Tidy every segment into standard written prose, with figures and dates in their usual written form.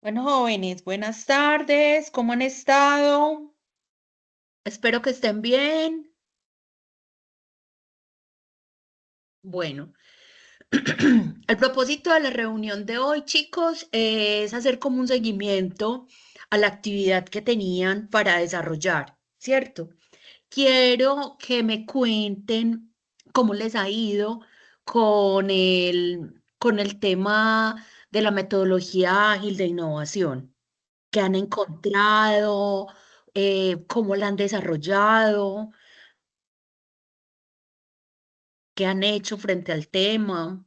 Bueno, jóvenes, buenas tardes, ¿cómo han estado? Espero que estén bien. Bueno, el propósito de la reunión de hoy, chicos, es hacer como un seguimiento a la actividad que tenían para desarrollar, ¿cierto? Quiero que me cuenten cómo les ha ido con el tema de la metodología ágil de innovación. ¿Qué han encontrado? ¿Cómo la han desarrollado? ¿Qué han hecho frente al tema?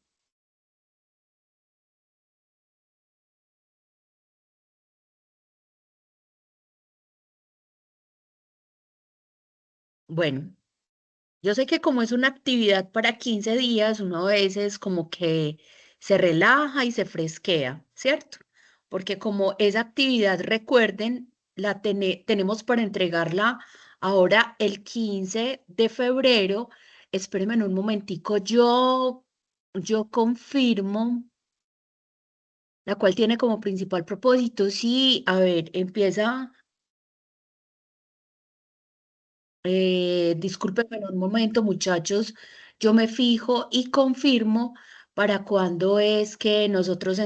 Bueno, yo sé que como es una actividad para 15 días, uno a veces como que se relaja y se fresquea, ¿cierto? Porque como esa actividad, recuerden, tenemos para entregarla ahora el 15 de febrero. Espérenme en un momentico, yo confirmo. La cual tiene como principal propósito, sí, a ver, empieza, discúlpenme en un momento, muchachos, yo me fijo y confirmo para cuándo es que nosotros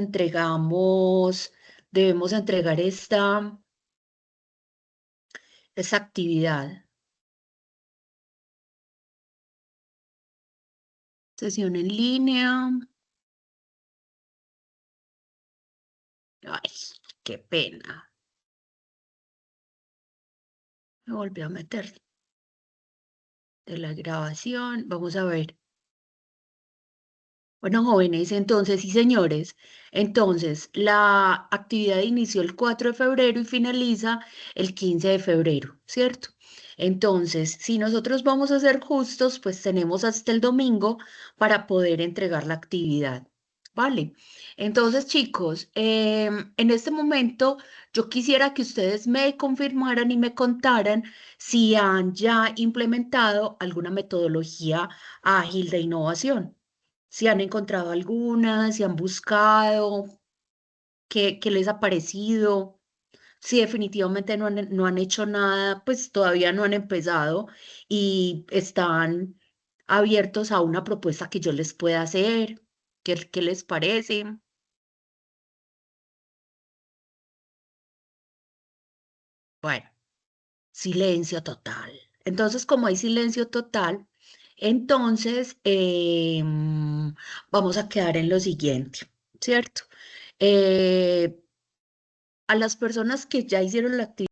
debemos entregar esta actividad. Sesión en línea. Ay, qué pena. Me volví a meter de la grabación. Vamos a ver. Bueno, jóvenes, entonces, y señores, entonces la actividad inició el 4 de febrero y finaliza el 15 de febrero, ¿cierto? Entonces, si nosotros vamos a ser justos, pues tenemos hasta el domingo para poder entregar la actividad, ¿vale? Entonces, chicos, en este momento yo quisiera que ustedes me confirmaran y me contaran si han ya implementado alguna metodología ágil de innovación. Si han encontrado alguna, si han buscado, qué les ha parecido. Si definitivamente no han hecho nada, pues todavía no han empezado y están abiertos a una propuesta que yo les pueda hacer. ¿Qué les parece? Bueno, silencio total. Entonces, como hay silencio total, entonces vamos a quedar en lo siguiente, ¿cierto? Eh, a las personas que ya hicieron la actividad,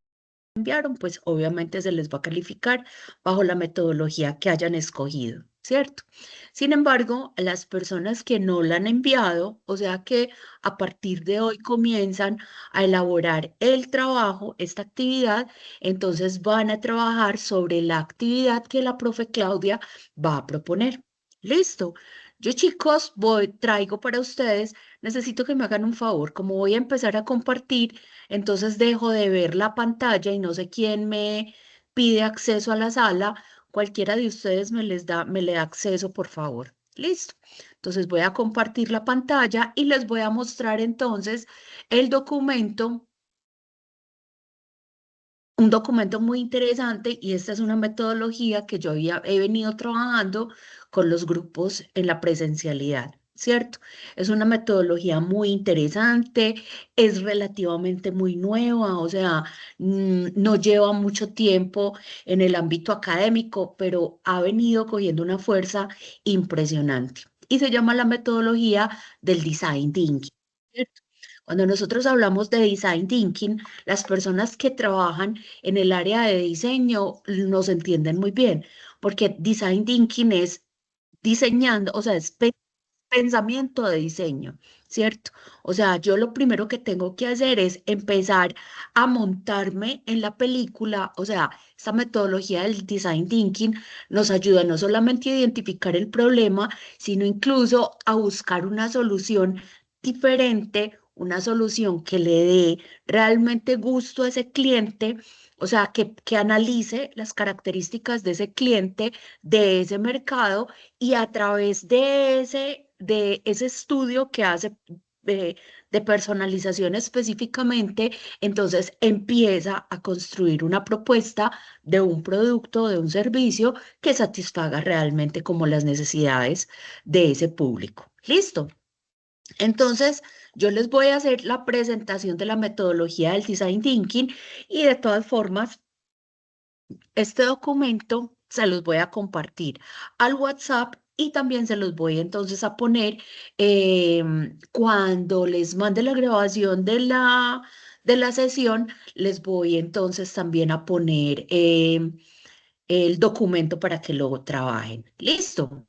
enviaron, pues obviamente se les va a calificar bajo la metodología que hayan escogido, ¿cierto? Sin embargo, a las personas que no la han enviado, o sea que a partir de hoy comienzan a elaborar el trabajo, esta actividad, entonces van a trabajar sobre la actividad que la profe Claudia va a proponer. Listo. Yo, chicos, traigo para ustedes, necesito que me hagan un favor, como voy a empezar a compartir, entonces dejo de ver la pantalla y no sé quién me pide acceso a la sala. Cualquiera de ustedes me le da acceso, por favor. Listo. Entonces voy a compartir la pantalla y les voy a mostrar entonces el documento, un documento muy interesante, y esta es una metodología que he venido trabajando con los grupos en la presencialidad, ¿cierto? Es una metodología muy interesante, es relativamente muy nueva, o sea, no lleva mucho tiempo en el ámbito académico, pero ha venido cogiendo una fuerza impresionante y se llama la metodología del design thinking. ¿Cierto? Cuando nosotros hablamos de design thinking, las personas que trabajan en el área de diseño nos entienden muy bien, porque design thinking es diseñando, o sea, es pensamiento de diseño, ¿cierto? O sea, yo lo primero que tengo que hacer es empezar a montarme en la película, o sea, esta metodología del design thinking nos ayuda no solamente a identificar el problema, sino incluso a buscar una solución diferente, una solución que le dé realmente gusto a ese cliente. O sea, que analice las características de ese cliente, de ese mercado, y a través de ese estudio que hace de personalización específicamente, entonces empieza a construir una propuesta de un producto o de un servicio que satisfaga realmente como las necesidades de ese público. ¿Listo? Entonces, yo les voy a hacer la presentación de la metodología del Design Thinking y de todas formas, este documento se los voy a compartir al WhatsApp y también se los voy entonces a poner cuando les mande la grabación de la sesión, les voy entonces también a poner el documento para que lo trabajen. ¿Listo?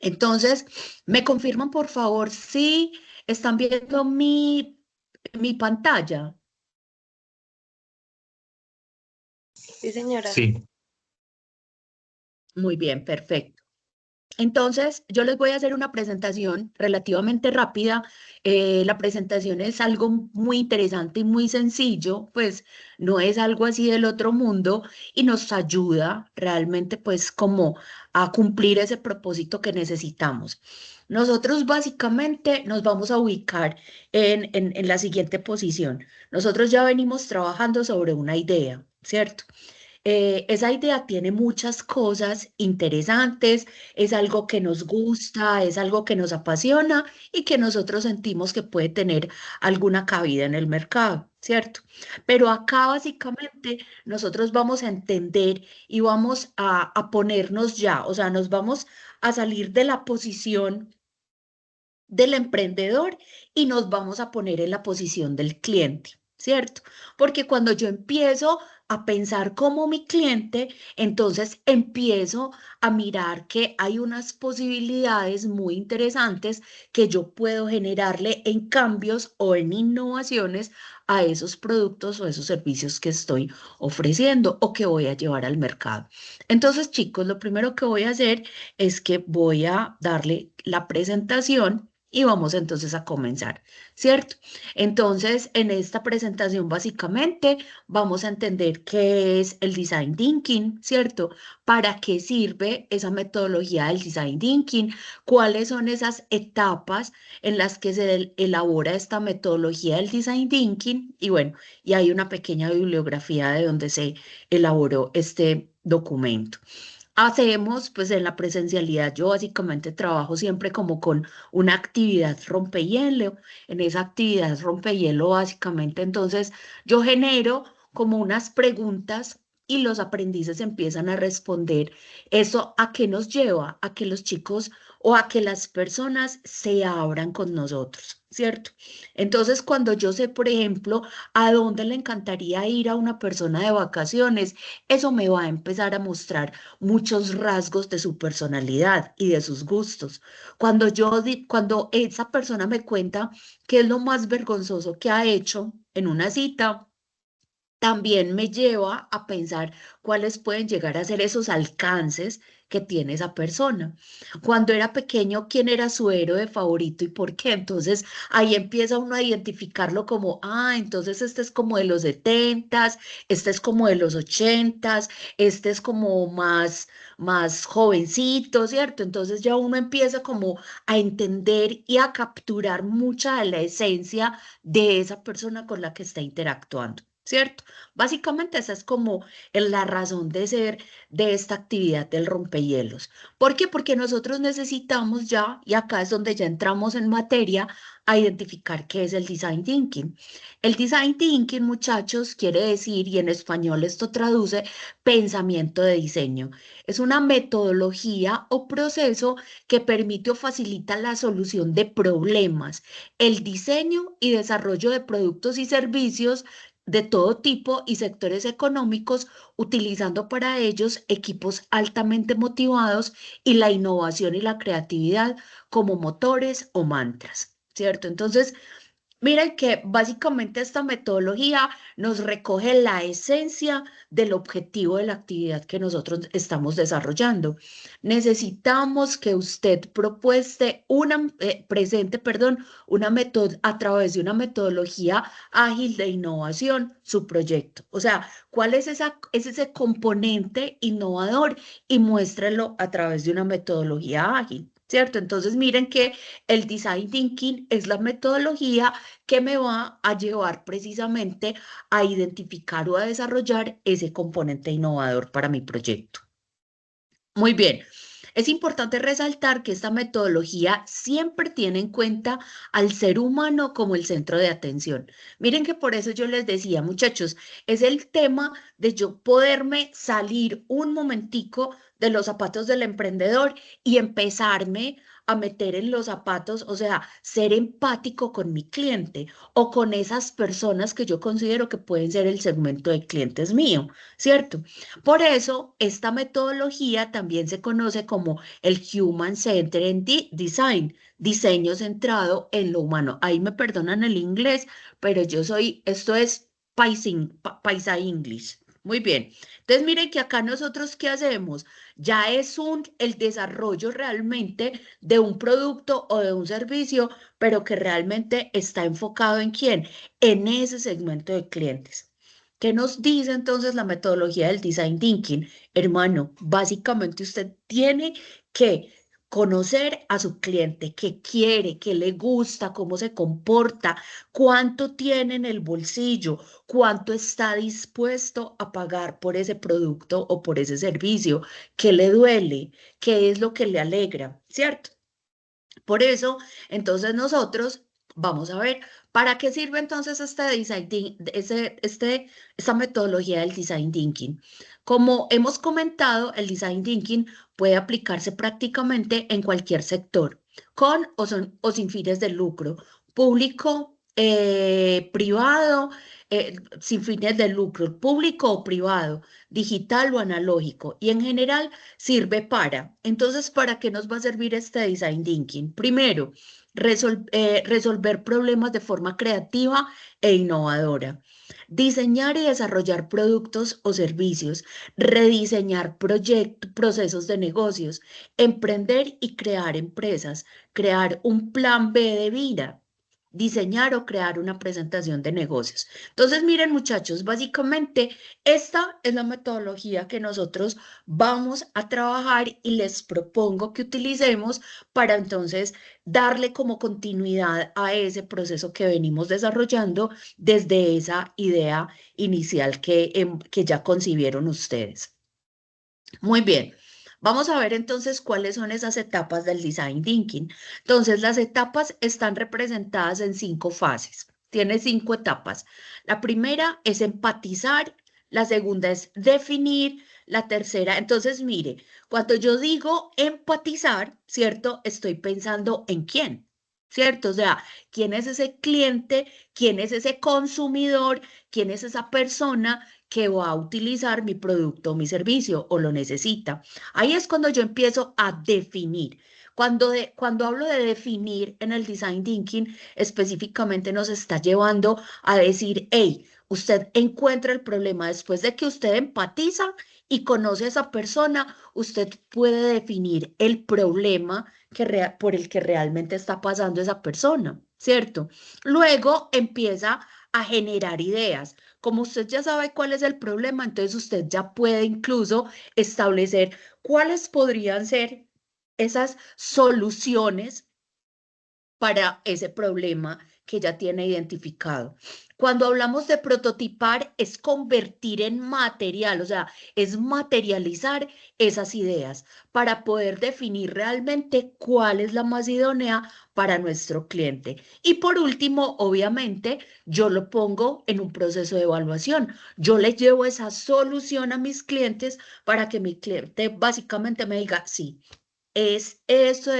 Entonces, ¿me confirman por favor si están viendo mi pantalla? Sí, señora. Sí, Muy bien, perfecto. Entonces, yo les voy a hacer una presentación relativamente rápida. La presentación es algo muy interesante y muy sencillo, pues no es algo así del otro mundo y nos ayuda realmente pues como a cumplir ese propósito que necesitamos. Nosotros básicamente nos vamos a ubicar en la siguiente posición. Nosotros ya venimos trabajando sobre una idea, ¿cierto? Esa idea tiene muchas cosas interesantes, es algo que nos gusta, es algo que nos apasiona y que nosotros sentimos que puede tener alguna cabida en el mercado, ¿cierto? Pero acá básicamente nosotros vamos a entender y vamos a ponernos ya, o sea, nos vamos a salir de la posición del emprendedor y nos vamos a poner en la posición del cliente, ¿cierto? Porque cuando yo empiezo a pensar como mi cliente, entonces empiezo a mirar que hay unas posibilidades muy interesantes que yo puedo generarle en cambios o en innovaciones a esos productos o esos servicios que estoy ofreciendo o que voy a llevar al mercado. Entonces, chicos, lo primero que voy a hacer es que voy a darle la presentación y vamos entonces a comenzar, ¿cierto? Entonces, en esta presentación básicamente vamos a entender qué es el design thinking, ¿cierto? ¿Para qué sirve esa metodología del design thinking? ¿Cuáles son esas etapas en las que se elabora esta metodología del design thinking? Y bueno, y hay una pequeña bibliografía de donde se elaboró este documento. Hacemos, pues en la presencialidad, yo básicamente trabajo siempre como con una actividad rompehielo. En esa actividad rompehielo, básicamente, entonces yo genero como unas preguntas y los aprendices empiezan a responder. ¿Eso a qué nos lleva? A que los chicos o a que las personas se abran con nosotros, ¿cierto? Entonces, cuando yo sé, por ejemplo, a dónde le encantaría ir a una persona de vacaciones, eso me va a empezar a mostrar muchos rasgos de su personalidad y de sus gustos. Cuando esa persona me cuenta qué es lo más vergonzoso que ha hecho en una cita, también me lleva a pensar cuáles pueden llegar a ser esos alcances que tiene esa persona. Cuando era pequeño, ¿quién era su héroe favorito y por qué? Entonces ahí empieza uno a identificarlo como, ah, entonces este es como de los 70s, este es como de los 80s, este es como más jovencito, ¿cierto? Entonces ya uno empieza como a entender y a capturar mucha de la esencia de esa persona con la que está interactuando. ¿Cierto? Básicamente esa es como la razón de ser de esta actividad del rompehielos. ¿Por qué? Porque nosotros necesitamos ya, y acá es donde ya entramos en materia, a identificar qué es el design thinking. El design thinking, muchachos, quiere decir, y en español esto traduce, pensamiento de diseño. Es una metodología o proceso que permite o facilita la solución de problemas, el diseño y desarrollo de productos y servicios de todo tipo y sectores económicos, utilizando para ellos equipos altamente motivados y la innovación y la creatividad como motores o mantras, ¿cierto? Entonces, miren que básicamente esta metodología nos recoge la esencia del objetivo de la actividad que nosotros estamos desarrollando. Necesitamos que usted presente, perdón, a través de una metodología ágil de innovación su proyecto. O sea, ¿cuál es ese componente innovador? Y muéstrelo a través de una metodología ágil. ¿cierto? Entonces miren que el design thinking es la metodología que me va a llevar precisamente a identificar o a desarrollar ese componente innovador para mi proyecto. Muy bien. Es importante resaltar que esta metodología siempre tiene en cuenta al ser humano como el centro de atención. Miren que por eso yo les decía, muchachos, es el tema de yo poderme salir un momentico de los zapatos del emprendedor y empezarme a meter en los zapatos, o sea, ser empático con mi cliente o con esas personas que yo considero que pueden ser el segmento de clientes mío, ¿cierto? Por eso, esta metodología también se conoce como el Human Centered Design, diseño centrado en lo humano. Ahí me perdonan el inglés, pero esto es paisa English. Muy bien. Entonces, miren que acá nosotros, ¿qué hacemos? Ya es el desarrollo realmente de un producto o de un servicio, pero que realmente está enfocado en quién, en ese segmento de clientes. ¿Qué nos dice entonces la metodología del design thinking? Hermano, básicamente usted tiene que conocer a su cliente, qué quiere, qué le gusta, cómo se comporta, cuánto tiene en el bolsillo, cuánto está dispuesto a pagar por ese producto o por ese servicio, qué le duele, qué es lo que le alegra, ¿cierto? Por eso, entonces nosotros vamos a ver para qué sirve entonces esta metodología del design thinking. Como hemos comentado, el design thinking puede aplicarse prácticamente en cualquier sector, o sin fines de lucro, público, privado, sin fines de lucro, público o privado, digital o analógico, y en general sirve para. Entonces, ¿para qué nos va a servir este design thinking? Primero, resolver problemas de forma creativa e innovadora. Diseñar y desarrollar productos o servicios, rediseñar procesos de negocios, emprender y crear empresas, crear un plan B de vida, diseñar o crear una presentación de negocios. Entonces, miren muchachos, básicamente esta es la metodología que nosotros vamos a trabajar y les propongo que utilicemos para entonces darle como continuidad a ese proceso que venimos desarrollando desde esa idea inicial que ya concibieron ustedes. Muy bien. Vamos a ver entonces cuáles son esas etapas del design thinking. Entonces, las etapas están representadas en 5 fases. Tiene 5 etapas. La primera es empatizar, la segunda es definir, la tercera, entonces mire, cuando yo digo empatizar, ¿cierto? Estoy pensando en quién, ¿cierto? O sea, quién es ese cliente, quién es ese consumidor, quién es esa persona que va a utilizar mi producto o mi servicio o lo necesita. Ahí es cuando yo empiezo a definir. Cuando hablo de definir en el design thinking, específicamente nos está llevando a decir, hey, usted encuentra el problema después de que usted empatiza y conoce a esa persona, usted puede definir el problema por el que realmente está pasando esa persona, ¿cierto? Luego empieza a generar ideas. Como usted ya sabe cuál es el problema, entonces usted ya puede incluso establecer cuáles podrían ser esas soluciones para ese problema que ya tiene identificado. Cuando hablamos de prototipar, es convertir en material, o sea, es materializar esas ideas para poder definir realmente cuál es la más idónea para nuestro cliente. Y por último, obviamente, yo lo pongo en un proceso de evaluación. Yo le llevo esa solución a mis clientes para que mi cliente básicamente me diga, sí, esto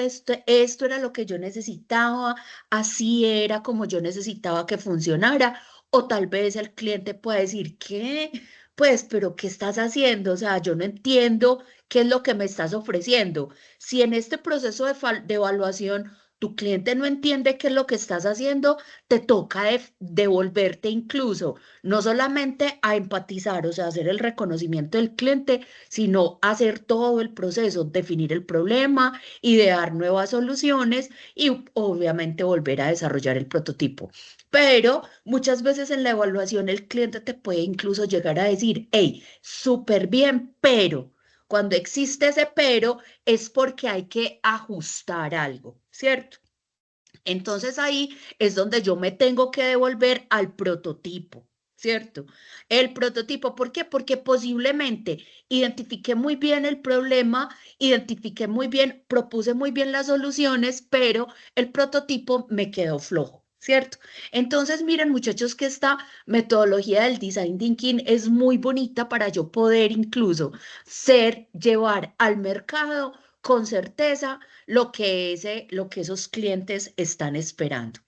era lo que yo necesitaba, así era como yo necesitaba que funcionara, o tal vez el cliente puede decir, ¿qué? Pues, pero ¿qué estás haciendo? O sea, yo no entiendo qué es lo que me estás ofreciendo. Si en este proceso de evaluación tu cliente no entiende qué es lo que estás haciendo, te toca devolverte incluso, no solamente a empatizar, o sea, hacer el reconocimiento del cliente, sino hacer todo el proceso, definir el problema, idear nuevas soluciones y obviamente volver a desarrollar el prototipo. Pero muchas veces en la evaluación el cliente te puede incluso llegar a decir, hey, súper bien, pero... Cuando existe ese pero, es porque hay que ajustar algo, ¿cierto? Entonces ahí es donde yo me tengo que devolver al prototipo, ¿cierto? El prototipo, ¿por qué? Porque posiblemente identifiqué muy bien el problema, identifiqué muy bien, propuse muy bien las soluciones, pero el prototipo me quedó flojo. ¿Cierto? Entonces, miren, muchachos, que esta metodología del design thinking es muy bonita para yo poder incluso llevar al mercado con certeza lo que esos clientes están esperando.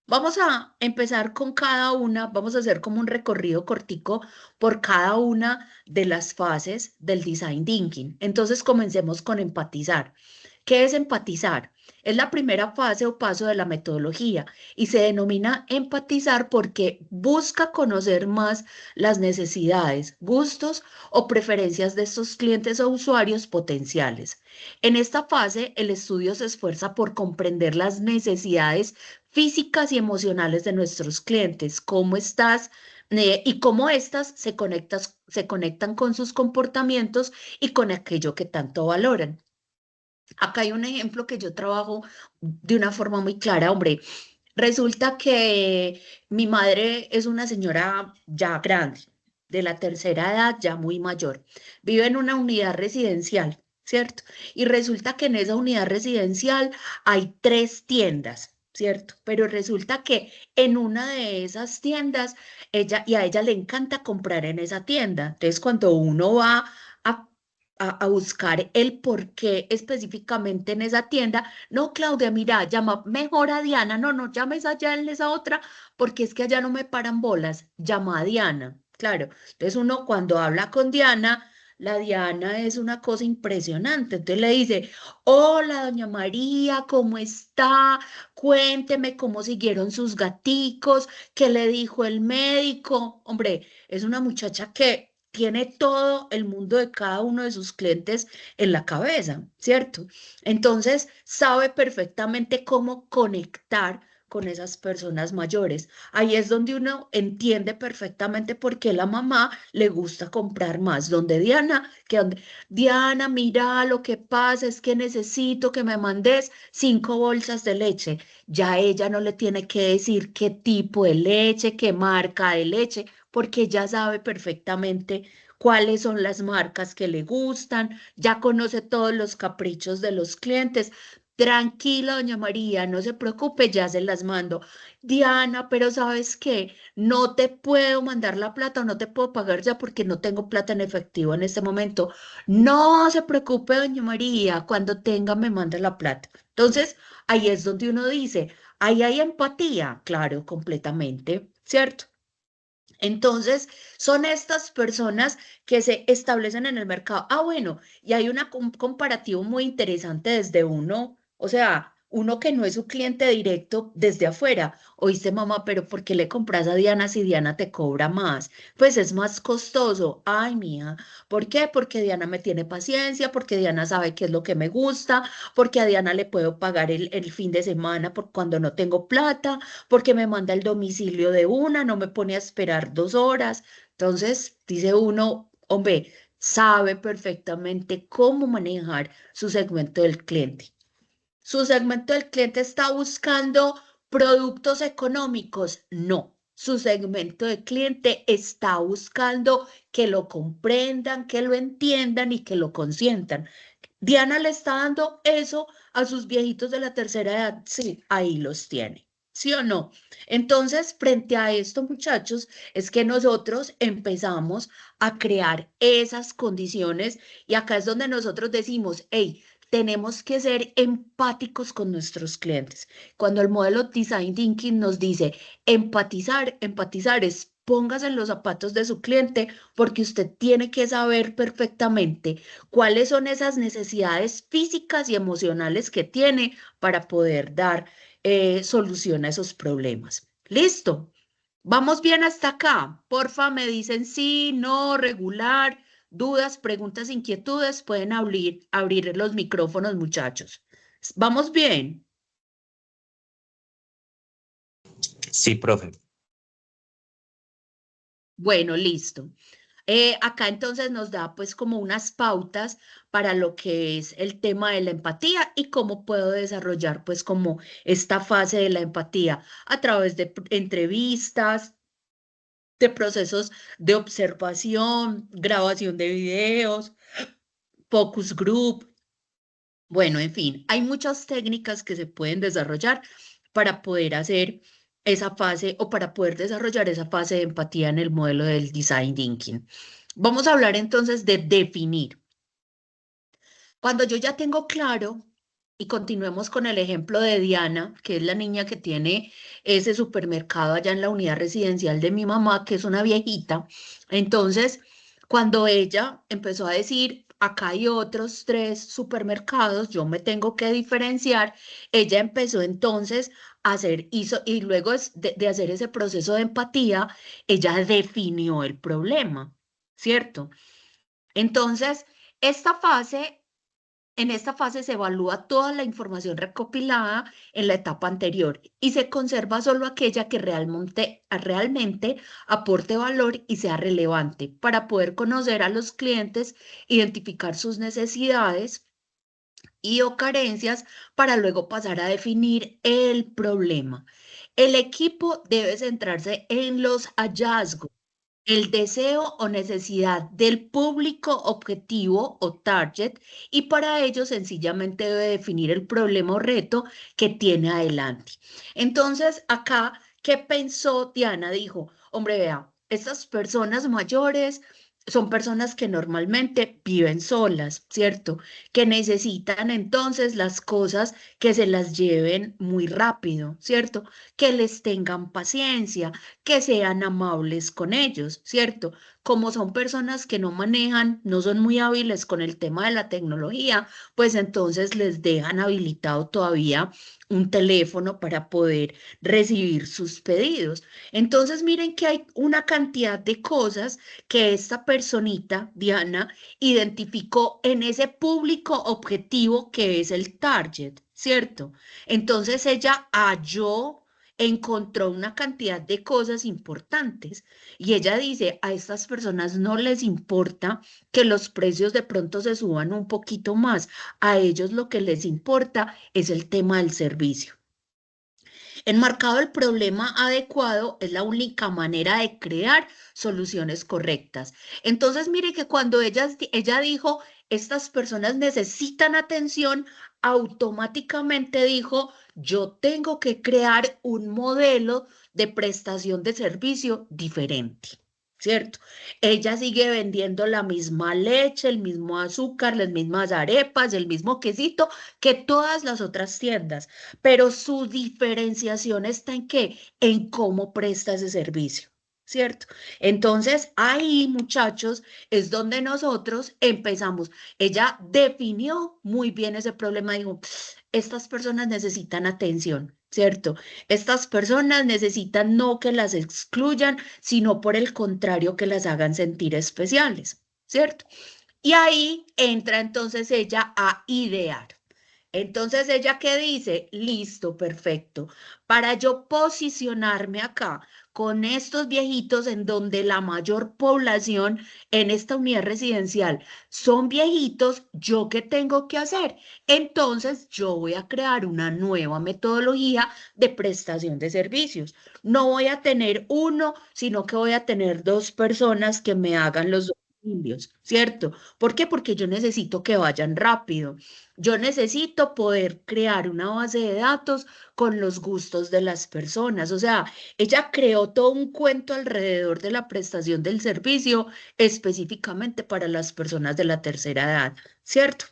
Vamos a empezar con cada una, vamos a hacer como un recorrido cortico por cada una de las fases del design thinking. Entonces comencemos con empatizar. ¿Qué es empatizar? Es la primera fase o paso de la metodología y se denomina empatizar porque busca conocer más las necesidades, gustos o preferencias de estos clientes o usuarios potenciales. En esta fase, el estudio se esfuerza por comprender las necesidades físicas y emocionales de nuestros clientes, cómo estás y cómo éstas se conectan con sus comportamientos y con aquello que tanto valoran. Acá hay un ejemplo que yo trabajo de una forma muy clara, hombre. Resulta que mi madre es una señora ya grande, de la tercera edad, ya muy mayor. Vive en una unidad residencial, ¿cierto? Y resulta que en esa unidad residencial hay tres tiendas, ¿cierto? Pero resulta que en una de esas tiendas, y a ella le encanta comprar en esa tienda. Entonces, cuando uno va a a buscar el por qué específicamente en esa tienda. No, Claudia, mira, llama mejor a Diana. No, no llames allá en esa otra, porque es que allá no me paran bolas. Llama a Diana. Claro. Entonces uno cuando habla con Diana, la Diana es una cosa impresionante. Entonces le dice, hola, doña María, ¿cómo está? Cuénteme cómo siguieron sus gaticos, qué le dijo el médico. Hombre, es una muchacha que tiene todo el mundo de cada uno de sus clientes en la cabeza, ¿cierto? Entonces, sabe perfectamente cómo conectar con esas personas mayores. Ahí es donde uno entiende perfectamente por qué la mamá le gusta comprar más. Donde Diana, Diana, mira, lo que pasa es que necesito que me mandes 5 bolsas de leche. Ya ella no le tiene que decir qué tipo de leche, qué marca de leche, porque ya sabe perfectamente cuáles son las marcas que le gustan, ya conoce todos los caprichos de los clientes. Tranquila, doña María, no se preocupe, ya se las mando. Diana, pero ¿sabes qué? No te puedo mandar la plata o no te puedo pagar ya porque no tengo plata en efectivo en este momento. No se preocupe, doña María, cuando tenga me manda la plata. Entonces, ahí es donde uno dice, ahí hay empatía, claro, completamente, ¿cierto? Entonces, son estas personas que se establecen en el mercado. Ah, bueno, y hay un comparativo muy interesante desde uno, o sea, uno que no es su cliente directo desde afuera. Oíste, mamá, pero ¿por qué le compras a Diana si Diana te cobra más? Pues es más costoso. Ay, mía, ¿por qué? Porque Diana me tiene paciencia, porque Diana sabe qué es lo que me gusta, porque a Diana le puedo pagar el fin de semana por cuando no tengo plata, porque me manda el domicilio de una, no me pone a esperar 2 horas. Entonces, dice uno, hombre, sabe perfectamente cómo manejar su segmento del cliente. ¿Su segmento del cliente está buscando productos económicos? No. Su segmento de cliente está buscando que lo comprendan, que lo entiendan y que lo consientan. Diana le está dando eso a sus viejitos de la tercera edad. Sí, ahí los tiene. ¿Sí o no? Entonces, frente a esto, muchachos, es que nosotros empezamos a crear esas condiciones y acá es donde nosotros decimos, hey, tenemos que ser empáticos con nuestros clientes. Cuando el modelo Design Thinking nos dice empatizar, empatizar es póngase en los zapatos de su cliente porque usted tiene que saber perfectamente cuáles son esas necesidades físicas y emocionales que tiene para poder dar solución a esos problemas. ¿Listo? ¿Vamos bien hasta acá? Porfa, me dicen sí, no, regular, dudas, preguntas, inquietudes, pueden abrir los micrófonos, muchachos. ¿Vamos bien? Sí, profe. Bueno, listo. Acá entonces nos da pues como unas pautas para lo que es el tema de la empatía y cómo puedo desarrollar pues como esta fase de la empatía a través de entrevistas, de procesos de observación, grabación de videos, focus group. Bueno, en fin, hay muchas técnicas que se pueden desarrollar para poder hacer esa fase o para poder desarrollar esa fase de empatía en el modelo del design thinking. Vamos a hablar entonces de definir. Cuando yo ya tengo claro, y continuemos con el ejemplo de Diana, que es la niña que tiene ese supermercado allá en la unidad residencial de mi mamá, que es una viejita. Entonces, cuando ella empezó a decir, acá hay otros 3 supermercados, yo me tengo que diferenciar, ella empezó entonces a hacer, y luego de hacer ese proceso de empatía, ella definió el problema, ¿cierto? Entonces, esta fase en esta fase se evalúa toda la información recopilada en la etapa anterior y se conserva solo aquella que realmente aporte valor y sea relevante para poder conocer a los clientes, identificar sus necesidades y o carencias para luego pasar a definir el problema. El equipo debe centrarse en los hallazgos, el deseo o necesidad del público objetivo o target, y para ello sencillamente debe definir el problema o reto que tiene adelante. Entonces, acá, ¿qué pensó Diana? Dijo, hombre, vea, estas personas mayores son personas que normalmente viven solas, ¿cierto? Que necesitan entonces las cosas que se las lleven muy rápido, ¿cierto? Que les tengan paciencia, que sean amables con ellos, ¿cierto? Como son personas que no manejan, no son muy hábiles con el tema de la tecnología, pues entonces les dejan habilitado todavía un teléfono para poder recibir sus pedidos. Entonces miren que hay una cantidad de cosas que esta personita, Diana, identificó en ese público objetivo que es el target, ¿cierto? Entonces ella halló, encontró una cantidad de cosas importantes y ella dice, a estas personas no les importa que los precios de pronto se suban un poquito más, a ellos lo que les importa es el tema del servicio. Enmarcado el problema adecuado es la única manera de crear soluciones correctas. Entonces, mire que cuando ella dijo, estas personas necesitan atención, automáticamente dijo, yo tengo que crear un modelo de prestación de servicio diferente. ¿Cierto? Ella sigue vendiendo la misma leche, el mismo azúcar, las mismas arepas, el mismo quesito que todas las otras tiendas, pero su diferenciación está en qué, en cómo presta ese servicio, ¿cierto? Entonces, ahí, muchachos, es donde nosotros empezamos. Ella definió muy bien ese problema, dijo, estas personas necesitan atención, ¿cierto? Estas personas necesitan no que las excluyan, sino por el contrario, que las hagan sentir especiales, ¿cierto? Y ahí entra entonces ella a idear. Entonces, ¿ella qué dice? Listo, perfecto. Para yo posicionarme acá con estos viejitos en donde la mayor población en esta unidad residencial son viejitos, ¿yo qué tengo que hacer? Entonces, yo voy a crear una nueva metodología de prestación de servicios. No voy a tener uno, sino que voy a tener 2 personas que me hagan los domicilios, ¿cierto? ¿Por qué? Porque yo necesito que vayan rápido. Yo necesito poder crear una base de datos con los gustos de las personas. O sea, ella creó todo un cuento alrededor de la prestación del servicio específicamente para las personas de la tercera edad, ¿cierto?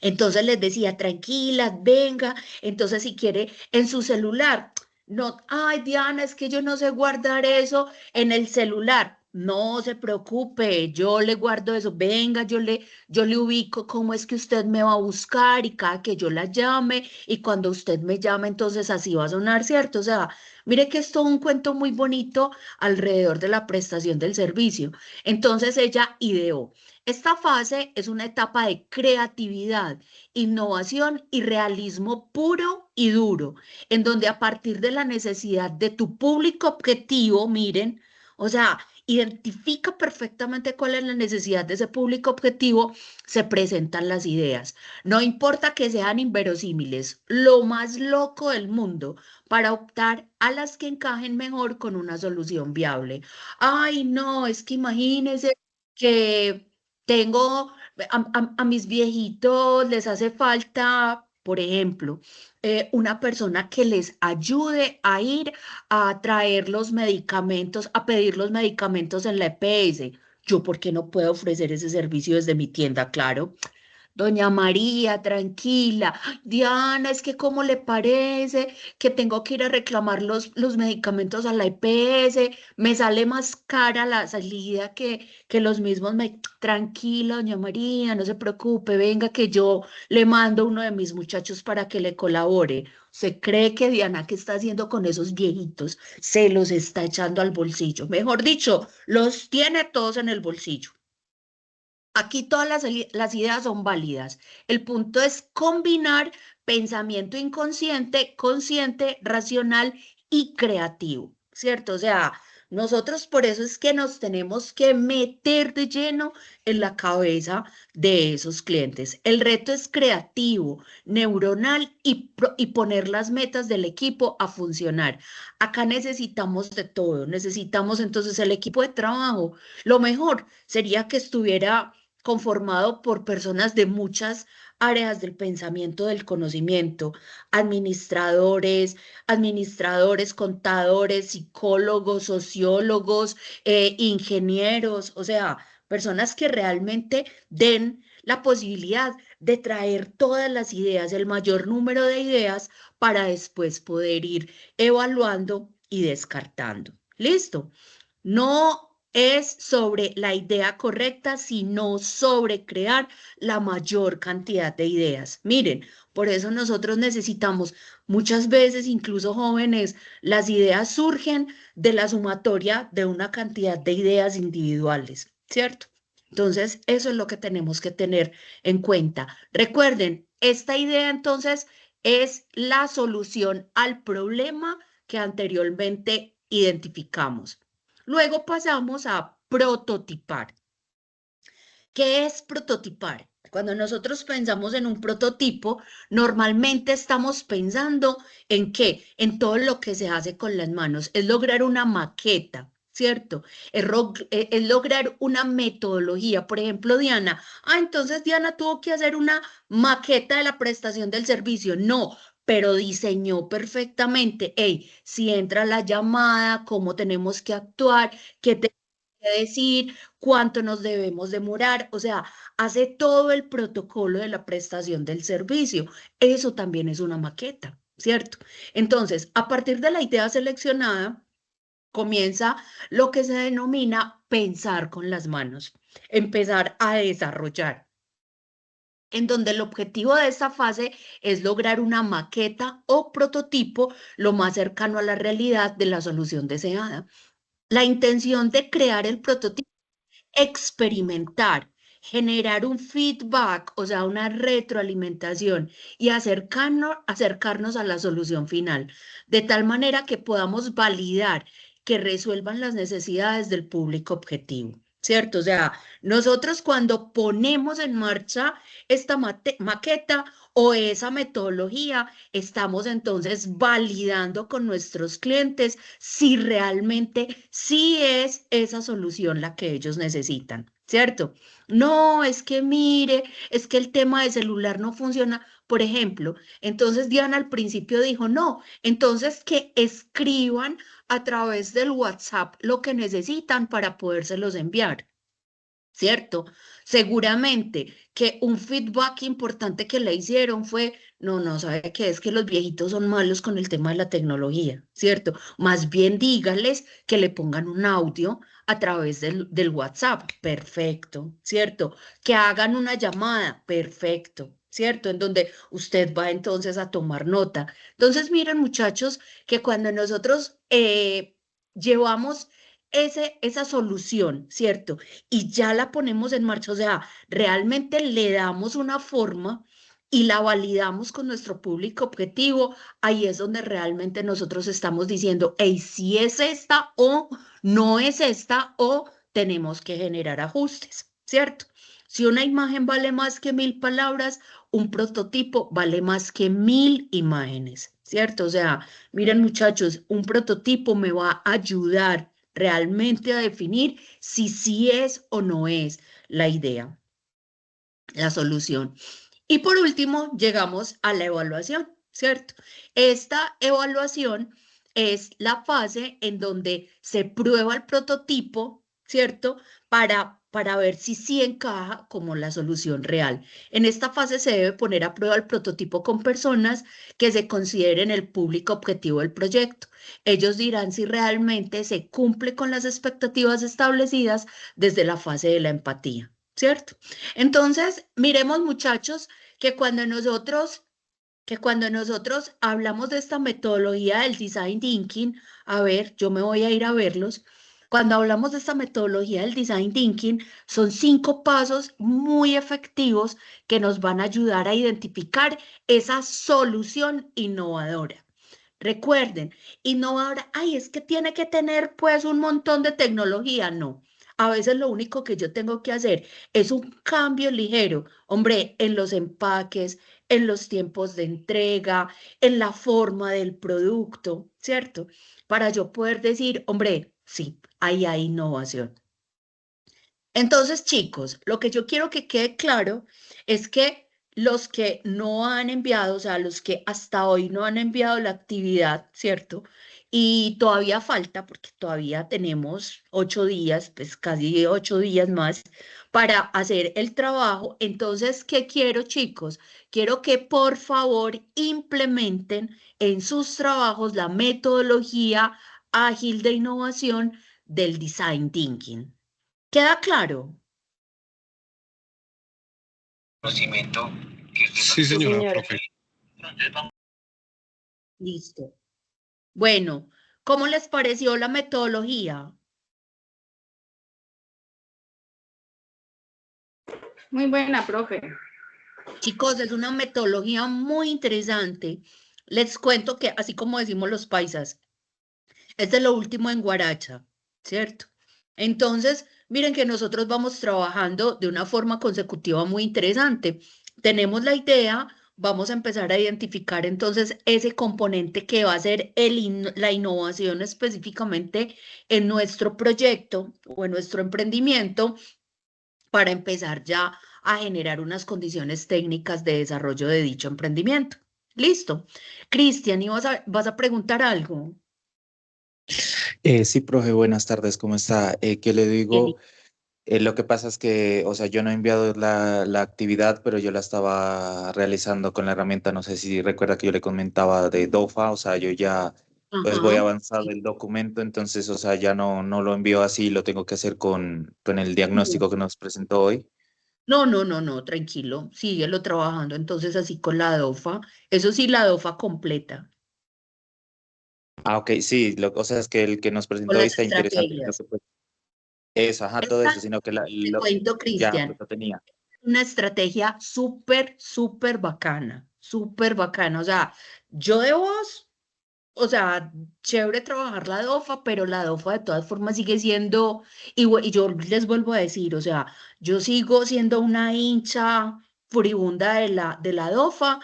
Entonces les decía, tranquilas, venga. Entonces, si quiere en su celular, no, ay, Diana, es que yo no sé guardar eso en el celular. No se preocupe, yo le guardo eso. Venga, yo le ubico cómo es que usted me va a buscar y cada que yo la llame y cuando usted me llame, entonces así va a sonar, ¿cierto? O sea, mire que es todo un cuento muy bonito alrededor de la prestación del servicio. Entonces ella ideó. Esta fase es una etapa de creatividad, innovación y realismo puro y duro, en donde a partir de la necesidad de tu público objetivo, miren, o sea, identifica perfectamente cuál es la necesidad de ese público objetivo, se presentan las ideas. No importa que sean inverosímiles, lo más loco del mundo, para optar a las que encajen mejor con una solución viable. Ay, no, es que imagínense que tengo a mis viejitos, les hace falta, por ejemplo, una persona que les ayude a ir a traer los medicamentos, a pedir los medicamentos en la EPS. Yo, ¿por qué no puedo ofrecer ese servicio desde mi tienda? Claro. Doña María, tranquila. "Ay, Diana, es que ¿cómo le parece que tengo que ir a reclamar los medicamentos a la EPS? Me sale más cara la salida que los mismos me... Tranquila, doña María, no se preocupe, venga que yo le mando uno de mis muchachos para que le colabore. ¿Se cree que Diana, qué está haciendo con esos viejitos? Se los está echando al bolsillo. Mejor dicho, los tiene todos en el bolsillo. Aquí todas las ideas son válidas. El punto es combinar pensamiento inconsciente, consciente, racional y creativo, ¿cierto? O sea, nosotros por eso es que nos tenemos que meter de lleno en la cabeza de esos clientes. El reto es creativo, neuronal y poner las metas del equipo a funcionar. Acá necesitamos de todo. Necesitamos entonces el equipo de trabajo. Lo mejor sería que estuviera conformado por personas de muchas áreas del pensamiento del conocimiento, administradores, contadores, psicólogos, sociólogos, ingenieros, o sea, personas que realmente den la posibilidad de traer todas las ideas, el mayor número de ideas para después poder ir evaluando y descartando. ¿Listo? No es sobre la idea correcta, sino sobre crear la mayor cantidad de ideas. Miren, por eso nosotros necesitamos muchas veces, incluso jóvenes, las ideas surgen de la sumatoria de una cantidad de ideas individuales, ¿cierto? Entonces, eso es lo que tenemos que tener en cuenta. Recuerden, esta idea entonces es la solución al problema que anteriormente identificamos. Luego pasamos a prototipar. ¿Qué es prototipar? Cuando nosotros pensamos en un prototipo, normalmente estamos pensando en qué, en todo lo que se hace con las manos, es lograr una maqueta, ¿cierto? Es lograr una metodología. Por ejemplo, Diana, entonces Diana tuvo que hacer una maqueta de la prestación del servicio. No, pero diseñó perfectamente, hey, si entra la llamada, cómo tenemos que actuar, qué tenemos que decir, cuánto nos debemos demorar, o sea, hace todo el protocolo de la prestación del servicio. Eso también es una maqueta, ¿cierto? Entonces, a partir de la idea seleccionada, comienza lo que se denomina pensar con las manos, empezar a desarrollar, en donde el objetivo de esta fase es lograr una maqueta o prototipo lo más cercano a la realidad de la solución deseada. La intención de crear el prototipo, experimentar, generar un feedback, o sea, una retroalimentación y acercarnos a la solución final, de tal manera que podamos validar que resuelvan las necesidades del público objetivo, ¿cierto? O sea, nosotros cuando ponemos en marcha esta maqueta o esa metodología, estamos entonces validando con nuestros clientes si realmente sí es esa solución la que ellos necesitan, ¿cierto? No, es que mire, es que el tema de celular no funciona, por ejemplo. Entonces Diana al principio dijo, no, entonces que escriban a través del WhatsApp lo que necesitan para podérselos enviar. ¿Cierto? Seguramente que un feedback importante que le hicieron fue, no, no, ¿sabe qué? Es que los viejitos son malos con el tema de la tecnología, ¿cierto? Más bien dígales que le pongan un audio a través del WhatsApp, perfecto, ¿cierto? Que hagan una llamada, perfecto, ¿cierto? En donde usted va entonces a tomar nota. Entonces, miren, muchachos, que cuando nosotros llevamos esa solución, ¿cierto? Y ya la ponemos en marcha, o sea, realmente le damos una forma y la validamos con nuestro público objetivo, ahí es donde realmente nosotros estamos diciendo, hey, si es esta o no es esta o tenemos que generar ajustes, ¿cierto? Si una imagen vale más que 1000 palabras, un prototipo vale más que 1000 imágenes, ¿cierto? O sea, miren muchachos, un prototipo me va a ayudar realmente a definir si sí es o no es la idea, la solución. Y por último, llegamos a la evaluación, ¿cierto? Esta evaluación es la fase en donde se prueba el prototipo, ¿cierto? Para ver si sí encaja como la solución real. En esta fase se debe poner a prueba el prototipo con personas que se consideren el público objetivo del proyecto. Ellos dirán si realmente se cumple con las expectativas establecidas desde la fase de la empatía, ¿cierto? Entonces, miremos muchachos que cuando nosotros hablamos de esta metodología del design thinking, a ver, yo me voy a ir a verlos. Cuando hablamos de esta metodología del design thinking, son 5 pasos muy efectivos que nos van a ayudar a identificar esa solución innovadora. Recuerden, innovadora, ay, es que tiene que tener pues un montón de tecnología, no. A veces lo único que yo tengo que hacer es un cambio ligero, hombre, en los empaques, en los tiempos de entrega, en la forma del producto, ¿cierto? Para yo poder decir, hombre, sí, ahí hay innovación. Entonces, chicos, lo que yo quiero que quede claro es que los que no han enviado, o sea, los que hasta hoy no han enviado la actividad, ¿cierto? Y todavía falta, porque todavía tenemos 8 días, pues casi 8 días más para hacer el trabajo. Entonces, ¿qué quiero, chicos? Quiero que por favor implementen en sus trabajos la metodología ágil de innovación del design thinking. ¿Queda claro? Conocimiento que usted sí, Sí, señora, señora. profe. Listo. Bueno, ¿cómo les pareció la metodología? Muy buena, profe. Chicos, es una metodología muy interesante. Les cuento que, así como decimos los paisas, es de lo último en Guaracha, ¿cierto? Entonces, miren que nosotros vamos trabajando de una forma consecutiva muy interesante. Tenemos la idea, vamos a empezar a identificar entonces ese componente que va a ser la innovación específicamente en nuestro proyecto o en nuestro emprendimiento para empezar ya a generar unas condiciones técnicas de desarrollo de dicho emprendimiento. Listo. Cristian, ¿y vas a preguntar algo? Sí, profe, buenas tardes, ¿cómo está? ¿Qué le Bien. digo? Lo que pasa es que, o sea, yo no he enviado la actividad, pero yo la estaba realizando con la herramienta, no sé si recuerda que yo le comentaba de DOFA, o sea, yo ya, pues voy Ajá. avanzado el documento, entonces, o sea, ya no lo envío así, lo tengo que hacer con el diagnóstico que nos presentó hoy. No, no, no, no, tranquilo, síguelo trabajando entonces así con la DOFA. Eso sí, la DOFA completa, Ah, ok, sí, o sea, es que el que nos con presentó hoy las está interesante, sino estrategias. que pues, eso, ajá, todo eso, Esta, sino que te cuento, ya, pues Cristian, lo tenía. una estrategia súper, súper bacana, súper bacana. O sea, yo de vos, o sea, chévere trabajar la DOFA, pero la DOFA de todas formas sigue siendo, y yo les vuelvo a decir, o sea, yo sigo siendo una hincha furibunda de la DOFA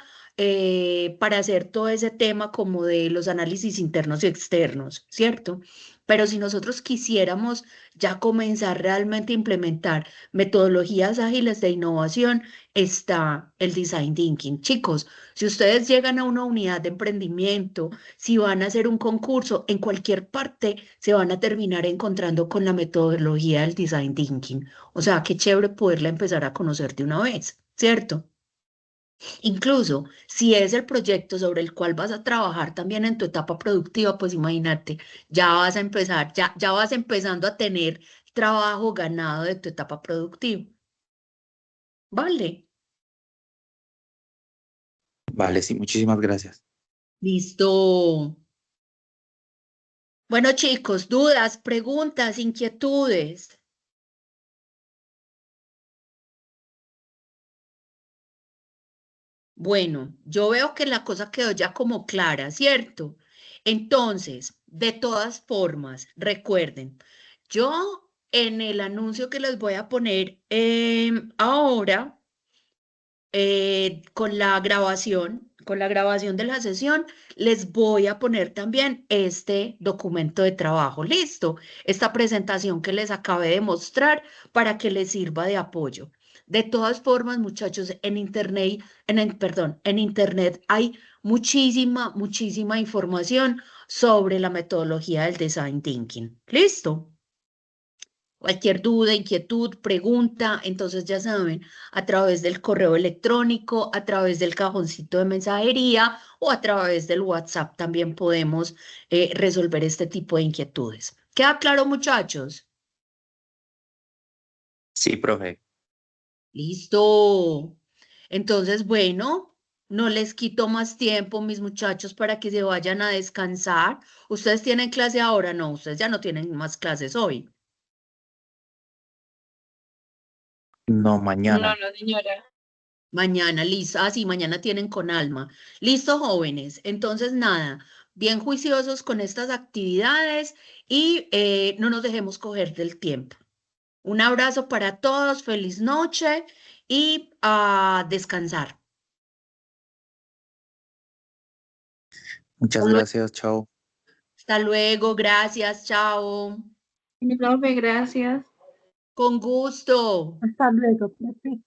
para hacer todo ese tema como de los análisis internos y externos, ¿cierto? Pero si nosotros quisiéramos ya comenzar realmente a implementar metodologías ágiles de innovación, está el design thinking. Chicos, si ustedes llegan a una unidad de emprendimiento, si van a hacer un concurso, en cualquier parte se van a terminar encontrando con la metodología del design thinking. O sea, qué chévere poderla empezar a conocer de una vez, ¿cierto? Incluso si es el proyecto sobre el cual vas a trabajar también en tu etapa productiva, pues imagínate, ya vas a empezar, ya vas empezando a tener trabajo ganado de tu etapa productiva. Vale, Vale, sí, muchísimas gracias. listo. Bueno, chicos, dudas, preguntas, inquietudes. Bueno, yo veo que la cosa quedó ya como clara, ¿cierto? Entonces, de todas formas, recuerden, yo en el anuncio que les voy a poner ahora, con la grabación de la sesión, les voy a poner también este documento de trabajo. Listo, esta presentación que les acabé de mostrar para que les sirva de apoyo. De todas formas, muchachos, en internet hay muchísima información sobre la metodología del design thinking. ¿Listo? Cualquier duda, inquietud, pregunta, entonces ya saben, a través del correo electrónico, a través del cajoncito de mensajería o a través del WhatsApp también podemos resolver este tipo de inquietudes. ¿Queda claro, muchachos? Sí, profe. Listo. Entonces, bueno, no les quito más tiempo, mis muchachos, para que se vayan a descansar. ¿Ustedes tienen clase ahora? No, ustedes ya no tienen más clases hoy. No, No, mañana. no, señora. Mañana, listo. Ah, sí, mañana tienen con alma. Listo, jóvenes. Entonces, nada, bien juiciosos con estas actividades y no nos dejemos coger del tiempo. Un abrazo para todos, feliz noche y a descansar. Muchas gracias, chao. Hasta luego, gracias, chao. Profe, gracias. Con gusto. Hasta luego, profe.